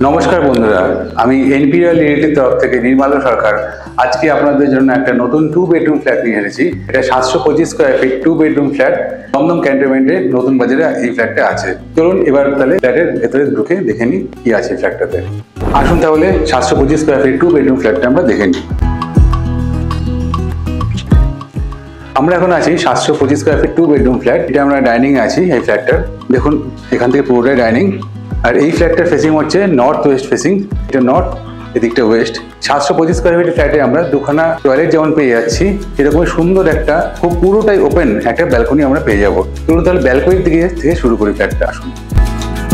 নমস্কার বন্ধুরা, আমি এনপিআর লিমিটেড তরফ থেকে নির্মল সরকার আজকে আপনাদের জন্য একটা নতুন 2 বেডরুম ফ্ল্যাট নিয়ে এসেছি। এটা 725 square feet 2 bedroom flat, Dum Dum ক্যান্টনমেন্টে নতুন বাজারে এই ফ্ল্যাটটা আছে। চলুন এবার তাহলে ফ্ল্যাটের ভেতরে ঢুকে দেখে নিই কি আছে ফ্ল্যাটটাতে। আসুন তাহলে 725 স্কয়ার ফিট 2 বেডরুম ফ্ল্যাটটা আমরা দেখে নিই। আমরা এখন আছি 725 স্কয়ার ফিট 2 বেডরুম ফ্ল্যাট। এটা আমরা ডাইনিং আছি এই ফ্ল্যাটটার। দেখুন এখান থেকে পুরোটাই ডাইনিং, আর এই ফ্ল্যাটটার ফেসিং হচ্ছে নর্থ ওয়েস্ট ফেসিং। এটা নর্থ, এদিকটা ওয়েস্ট। 725 স্কয়ার ফিটের ফ্ল্যাটে আমরা দুখানা টয়লেট যেমন পেয়ে যাচ্ছি, এরকম সুন্দর একটা খুব পুরোটাই ওপেন একটা ব্যালকনি আমরা পেয়ে যাবো। চলুন তাহলে ব্যালকনির দিকে থেকে শুরু করি ফ্ল্যাটটা। আসুন,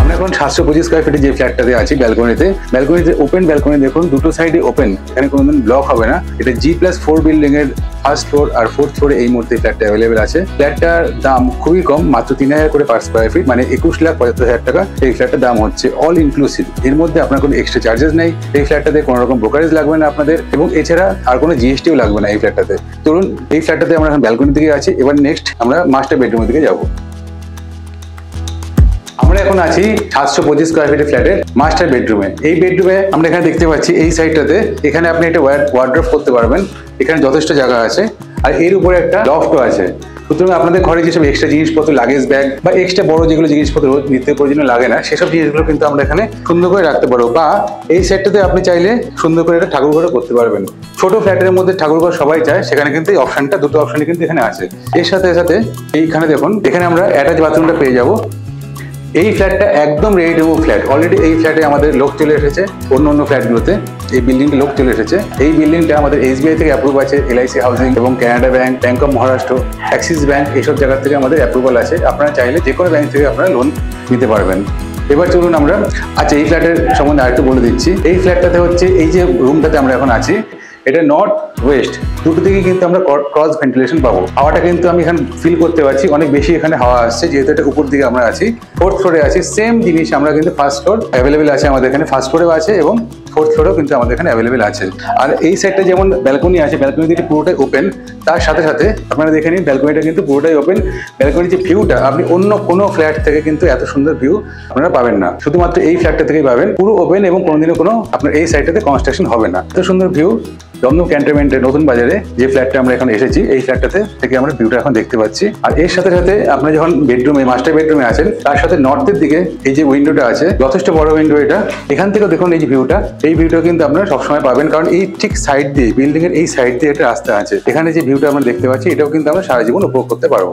আমরা এখন 725 স্কয়ার ফিটে যে ফ্ল্যাটটাতে আছি ব্যালকনিতে ওপেন ব্যালকনি। দেখুন দুটো সাইডে ওপেন, এখানে কোনোদিন ব্লক হবে না। এটা G+4 বিল্ডিং এর ফার্স্ট ফ্লোর আর ফোর্থ ফ্লোরে এই মুহূর্তে ফ্ল্যাটটা অ্যাভেলেবেল আছে। ফ্ল্যাটটার দাম খুবই কম, মাত্র 3000 করে পার স্কয়ার ফিট, মানে 21,75,000 টাকা এই ফ্ল্যাটটার দাম হচ্ছে, অল ইনক্লুসিভ। এর মধ্যে আপনার কোনো এক্সট্রা চার্জেস নেই। এই ফ্ল্যাটটাতে কোনো রকম ব্রোকারেজ লাগবে না আপনাদের, এবং এছাড়া আর কোনো জিএসটিও লাগবে না এই ফ্ল্যাটটাতে। চলুন এই ফ্ল্যাটটাতে আমরা এখন ব্যালকনির দিকে আছি। এবার নেক্সট আমরা মাস্টার বেডরুমের দিকে যাবো। আমরা এখন আছি 725 স্কয়ার ফিটের ফ্ল্যাটের মাস্টার বেডরুমে। এই বেডরুমে আমরা এখানে দেখতে পাচ্ছি এই সাইডটাতে, এখানে আপনি একটা ওয়ার্ড্রোব করতে পারবেন। এখানে যথেষ্ট জায়গা আছে, আর এর উপরে একটা লফটও আছে। সুতরাং আপনাদের ঘরে যেসব এক্সট্রা জিনিসপত্র, লাগেজ ব্যাগ বা এক্সট্রা বড় যেগুলো জিনিসপত্র নিত্য প্রয়োজনীয় লাগে না, সেসব জিনিসগুলো কিন্তু আমরা এখানে সুন্দর করে রাখতে পারবো। বা এই সেটটাতে আপনি চাইলে সুন্দর করে একটা ঠাকুর ঘরও করতে পারবেন। ছোট ফ্ল্যাটের মধ্যে ঠাকুর ঘর সবাই চায়, সেখানে কিন্তু এই অপশনটা, দুটো অপশনই কিন্তু এখানে আছে। এর সাথে সাথে এইখানে দেখুন, এখানে আমরা অ্যাটাচ বাথরুমটা পেয়ে যাবো। এই ফ্ল্যাটটা একদম ready to move flat. Already এই ফ্ল্যাটে আমাদের লোক চলে এসেছে। অন্য ফ্ল্যাটগুলোতে এই বিল্ডিংটা লোক চলে এসেছে। এই বিল্ডিংটা আমাদের SBI থেকে অ্যাপ্রুভ আছে, LIC হাউজিং এবং Canada bank, bank of Maharashtra, Axis bank, এইসব জায়গা থেকে আমাদের অ্যাপ্রুভাল আছে। আপনারা চাইলে যে কোনো ব্যাংক থেকে আপনারা লোন নিতে পারবেন। এবার চলুন আমরা এই ফ্ল্যাটের সম্বন্ধে আরেকটু বলে দিচ্ছি। এই ফ্ল্যাটটাতে হচ্ছে, এই যে রুমটাতে আমরা এখন আছি, এটা নর্থ ওয়েস্ট, দুটো দিকে কিন্তু আমরা ক্রস ভেন্টিলেশন পাবো। হাওয়াটা কিন্তু আমি এখানে ফিল করতে পারছি, অনেক বেশি এখানে হাওয়া আসছে, যেহেতু এটা উপর দিকে আমরা আছি। ফোর্থ ফ্লোরে আছি, সেম জিনিস আমরা কিন্তু ফার্স্ট ফ্লোর অ্যাভেলেবেল আছে আমাদের এখানে। ফার্স্ট ফ্লোরেও আছে এবং ফোর্থ ফ্লোরেও কিন্তু আমাদের এখানে অ্যাভেলেবেল আছে। আর এই সাইডটা যেমন ব্যালকনি আছে, ব্যালকনি দিকে পুরোটাই ওপেন। তার সাথে সাথে আপনারা দেখে নিন, ব্যালকনিটা কিন্তু পুরোটাই ওপেন। ব্যালকনির যে ভিউটা, আপনি অন্য কোনো ফ্ল্যাট থেকে কিন্তু এত সুন্দর ভিউ আপনারা পাবেন না, শুধুমাত্র এই ফ্ল্যাটটা থেকেই পাবেন। পুরো ওপেন এবং কোনোদিনও কোনো আপনার এই সাইডটাতে কনস্ট্রাকশন হবে না। এত সুন্দর ভিউ দমদম ক্যান্টনমেন্টের নতুন বাজারে যে ফ্ল্যাটটা আমরা এখন এসেছি, এই ফ্ল্যাটটাতে থেকে আমরা ভিউটা এখন দেখতে পাচ্ছি। আর এর সাথে সাথে আপনি যখন বেডরুমে, মাস্টার বেডরুমে আছেন, তার সাথে নর্থের দিকে এই যে উইন্ডোটা আছে, যথেষ্ট বড় উইন্ডো এটা। এখান থেকেও দেখুন এই যে ভিউটা, এই ভিউটা কিন্তু আপনারা সবসময় পাবেন, কারণ এই ঠিক সাইড দিয়ে, বিল্ডিং এর এই সাইড দিয়ে একটা রাস্তা আছে। এখানে যে ভিউটা আমরা দেখতে পাচ্ছি, এটাও কিন্তু আমরা সারা জীবন উপভোগ করতে পারবো।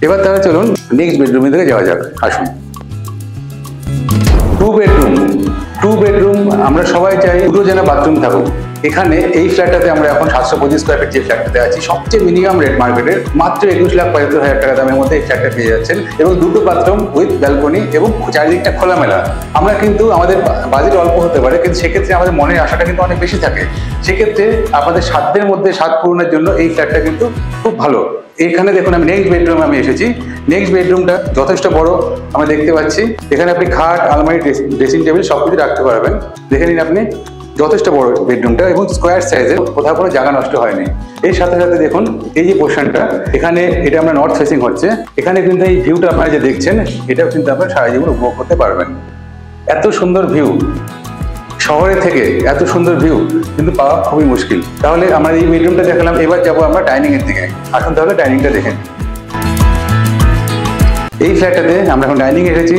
এবার তাহলে চলুন নেক্সট বেডরুমের দিকে যাওয়া যাক। আসুন, 2 বেডরুম আমরা সবাই চাই দুটো যেন বাথরুম থাকুক। এখানে এই ফ্ল্যাটটাতে আমরা এখন 725 স্কয়ার ফিট যে ফ্ল্যাটটাতে আছি, সবচেয়ে মিনিমাম রেট মার্কেটের, মাত্র 21,75,000 টাকা দামের মধ্যে এই ফ্ল্যাটটা পেয়ে যাচ্ছেন, এবং দুটো বাথরুম উইথ ব্যালকনি এবং চারিদিকটা খোলামেলা। আমরা কিন্তু আমাদের বাজেট অল্প হতে পারে, কিন্তু সেক্ষেত্রে আমাদের মনের আশাটা কিন্তু অনেক বেশি থাকে। সেক্ষেত্রে আপনাদের সাধ্যের মধ্যে স্বাদ পূরণের জন্য এই ফ্ল্যাটটা কিন্তু খুব ভালো। এখানে দেখুন, আমি নেক্সট বেডরুমে আমি এসেছি। নেক্সট বেডরুমটা যথেষ্ট বড় আমরা দেখতে পাচ্ছি। এখানে আপনি খাট, আলমারি, ড্রেসিং টেবিল সবকিছু রাখতে পারবেন। দেখে নিন আপনি, যথেষ্ট বড় বেডরুমটা এবং স্কোয়ার সাইজের, কোথাও কোনো জায়গা নষ্ট হয়নি। এর সাথে সাথে দেখুন এই যে পোর্শনটা, এখানে এটা আমরা নর্থ ফেসিং হচ্ছে। এখানে কিন্তু এই ভিউটা আপনারা যে দেখছেন, এটাও কিন্তু আপনারা সারা জীবন উপভোগ করতে পারবেন। এত সুন্দর ভিউ, শহরে থেকে এত সুন্দর ভিউ কিন্তু পাওয়া খুবই মুশকিল। তাহলে আমরা এই বেডরুমটা দেখালাম, এবার যাবো আমরা ডাইনিং এর দিকে। আসুন তাহলে ডাইনিংটা দেখেন। এই ফ্ল্যাটটাতে আমরা এখন ডাইনিং এসেছি।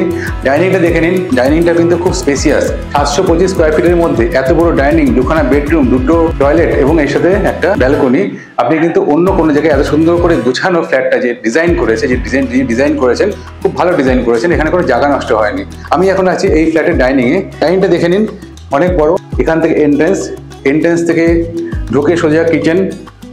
ডাইনিংটা দেখে নিন, ডাইনিংটা কিন্তু খুব স্পেসিয়াস। 725 স্কয়ার ফিটের মধ্যে এত বড় ডাইনিং, দুখানা বেডরুম, দুটো টয়লেট এবং এর সাথে একটা ব্যালকনি। আপনি কিন্তু অন্য কোনো জায়গায় এত সুন্দর করে গুছানো ফ্ল্যাটটা যে ডিজাইন করেছে, যে ডিজাইন করেছেন, খুব ভালো ডিজাইন করেছেন। এখানে কোনো জায়গা নষ্ট হয়নি। আমি এখন আছি এই ফ্ল্যাটের ডাইনিংয়ে। ডাইনিংটা দেখে নিন, অনেক বড়। এখান থেকে এন্ট্রেন্স থেকে ঢুকে সোজা কিচেন,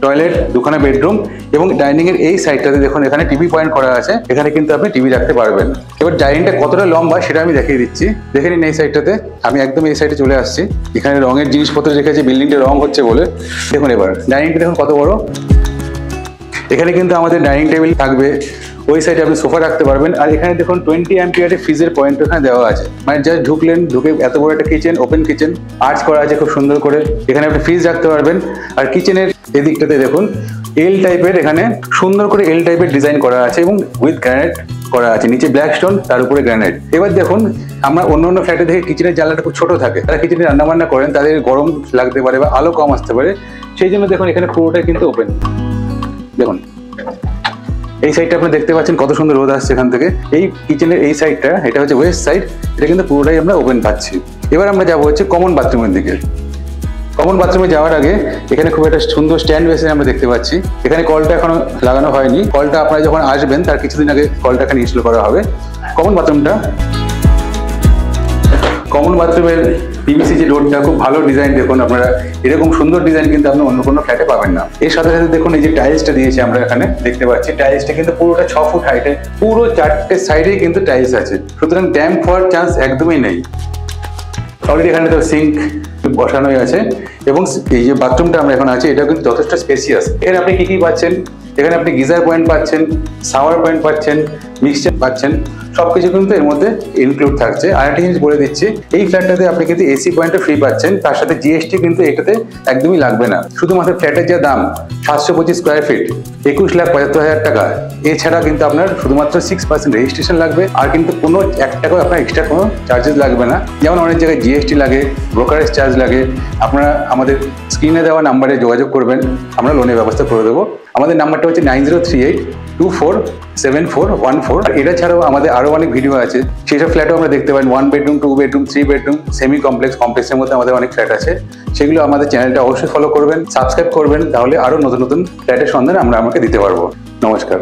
টয়লেট, দুখানা বেডরুম এবং ডাইনিং এর এই সাইডটাতে দেখুন, এখানে টিভি পয়েন্ট করা আছে। এখানে কিন্তু আপনি টিভি রাখতে পারবেন। এবার ডাইনিংটা কতটা লম্বা সেটা আমি দেখিয়ে দিচ্ছি। দেখে নিন এই সাইডটাতে, আমি একদম এই সাইডে চলে আসছি। এখানে রঙের জিনিসপত্র রেখেছি, বিল্ডিংটা রং হচ্ছে বলে। দেখুন এবার ডাইনিংটা দেখুন কত বড়। এখানে কিন্তু আমাদের ডাইনিং টেবিল থাকবে, ওই সাইডে আপনি সোফা রাখতে পারবেন। আর এখানে দেখুন 20 অ্যাম্পিয়ারের ফ্রিজের পয়েন্ট এখানে দেওয়া আছে, মানে জাস্ট ঢুকে এত বড় একটা কিচেন, ওপেন কিচেন, আর্চ করা আছে খুব সুন্দর করে। এখানে আপনি ফ্রিজ রাখতে পারবেন। আর কিচেনের এদিকটাতে দেখুন এল টাইপের, এখানে সুন্দর করে এল টাইপের ডিজাইন করা আছে এবং উইথ গ্রানাইট করা আছে, নিচে ব্ল্যাক স্টোন, তার উপরে গ্রানাইট। এবার দেখুন, আমরা অন্য অন্য ফ্ল্যাটে দেখে কিচেনের জানলাটা খুব ছোট থাকে, তারা কিচেনে রান্নাবান্না করেন, তাদের গরম লাগতে পারে বা আলো কম আসতে পারে, সেই জন্য দেখুন এখানে পুরোটাই কিন্তু ওপেন। দেখুন এই সাইডটা আপনি দেখতে পাচ্ছেন কত সুন্দর রোদ আসছে এখান থেকে। এই কিচেনের এই সাইডটা, এটা হচ্ছে ওয়েস্ট সাইড, এটা কিন্তু পুরোটাই আমরা ওপেন পাচ্ছি। এবার আমরা যাবো হচ্ছে কমন বাথরুমের দিকে। কমন বাথরুমে যাওয়ার আগে এখানে খুব একটা সুন্দর স্ট্যান্ড বেসিন আমরা দেখতে পাচ্ছি। এখানে কলটা এখনো লাগানো হয়নি, কলটা আপনারা যখন আসবেন তার কিছুদিন আগে কলটা এখানে ইনস্টল করা হবে। কমন বাথরুমের পিভিসি যে রোডটা খুব ভালো ডিজাইন, দেখুন আপনারা এরকম সুন্দর ডিজাইন কিন্তু আপনি অন্য কোনো ফ্ল্যাটে পাবেন না। এর সাথে সাথে দেখুন এই যে টাইলসটা দিয়েছি আমরা এখানে দেখতে পাচ্ছি, টাইলসটা কিন্তু পুরোটা 6 ফুট হাইটে, পুরো 4টে সাইডেই কিন্তু টাইলস আছে, সুতরাং ড্যাম্প হওয়ার চান্স একদমই নেই। অলরেডি এখানে তো সিঙ্ক বসানোই আছে এবং এই যে বাথরুমটা আমরা এখন আছে এটা কিন্তু যথেষ্ট স্পেসিয়াস। এখানে আপনি কি পাচ্ছেন, এখানে আপনি গিজার পয়েন্ট পাচ্ছেন, শাওয়ার পয়েন্ট পাচ্ছেন, মিক্সচার পাচ্ছেন, সবকিছু কিন্তু এর মধ্যে ইনক্লুড থাকছে। আরেকটা জিনিস বলে দিচ্ছি, এই ফ্ল্যাটটাতে আপনি কিন্তু এসি পয়েন্টটা ফ্রি পাচ্ছেন, তার সাথে জিএসটি কিন্তু এটাতে একদমই লাগবে না। শুধুমাত্র ফ্ল্যাটের যে দাম 725 স্কোয়ার ফিট 21,75,000 টাকা, এছাড়া কিন্তু আপনার শুধুমাত্র 6% রেজিস্ট্রেশন লাগবে, আর কিন্তু কোনো 1 টাকাও আপনার এক্সট্রা কোনো চার্জেস লাগবে না। যেমন অনেক জায়গায় জিএসটি লাগে, ব্রোকারেজ চার্জ লাগে। আপনারা আমাদের স্ক্রিনে দেওয়া নাম্বারে যোগাযোগ করবেন, আমরা লোনের ব্যবস্থা করে দেবো। আমাদের নাম্বারটা হচ্ছে 9038247414। আর এটা ছাড়াও আমাদের আরো অনেক ভিডিও আছে, সেসব ফ্ল্যাটও আমরা দেখতে পারেন। 1 bedroom, 2 bedroom, 3 bedroom, semi complex, কমপ্লেক্সের মধ্যে আমাদের অনেক ফ্ল্যাট আছে, সেগুলো আমাদের চ্যানেলটা অবশ্যই ফলো করবেন, সাবস্ক্রাইব করবেন, তাহলে আরো নতুন নতুন ফ্ল্যাটের সন্ধান আমরা আমাকে দিতে পারবো। নমস্কার।